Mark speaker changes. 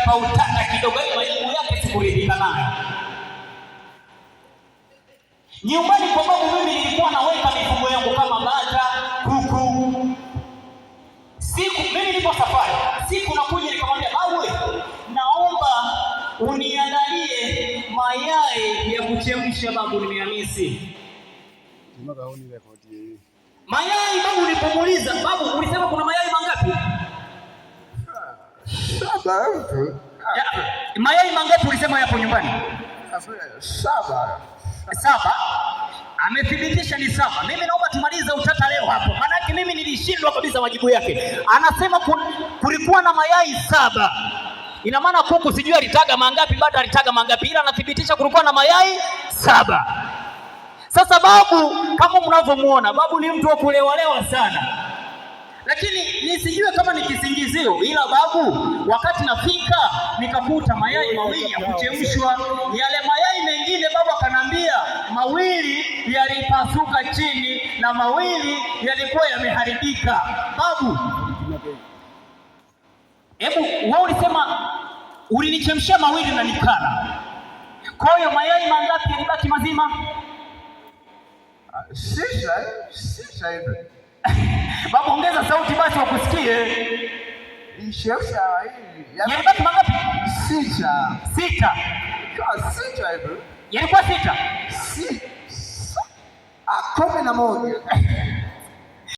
Speaker 1: yakanipa utata kidogo, majibu yake sikuridhika nayo. Nyumbani kwa babu mimi nilikuwa naweka mifugo yangu kama bata, kuku. Siku mimi nilipo safari, siku nakuja nikamwambia babu, naomba uniandalie mayai ya kuchemsha babu, nimehamisi. Mayai babu, nilipomuuliza babu, ulisema kuna mayai mangapi? Mayai mangapi ulisema yapo nyumbani?
Speaker 2: 7.
Speaker 1: 7. Amethibitisha ni 7. Mimi naomba tumalize utata leo hapo. Maana yake mimi nilishindwa kabisa majibu yake. Anasema kulikuwa na mayai 7. Ina maana kuku sijui alitaga mangapi, bado alitaga mangapi, ila anathibitisha kulikuwa na mayai 7. Sasa babu, kama mnavyomuona, babu ni mtu wa kulewalewa sana. Lakini nisijue kama ni kisingizio, ila babu, wakati nafika nikakuta mayai mawili ya kuchemshwa. Yale mayai mengine babu akanambia mawili yalipasuka chini na mawili yalikuwa yameharibika. Babu, hebu wewe ulisema ulinichemshia mawili na nikala. Kwa hiyo mayai mangapi yalibaki mazima?
Speaker 2: 6 hivi.
Speaker 1: Babu, ongeza sauti basi wakusikie. Yalibaki mangapi?
Speaker 2: 6.
Speaker 1: 6.
Speaker 2: 6 hivi.
Speaker 1: Yalikuwa 6.
Speaker 2: 11.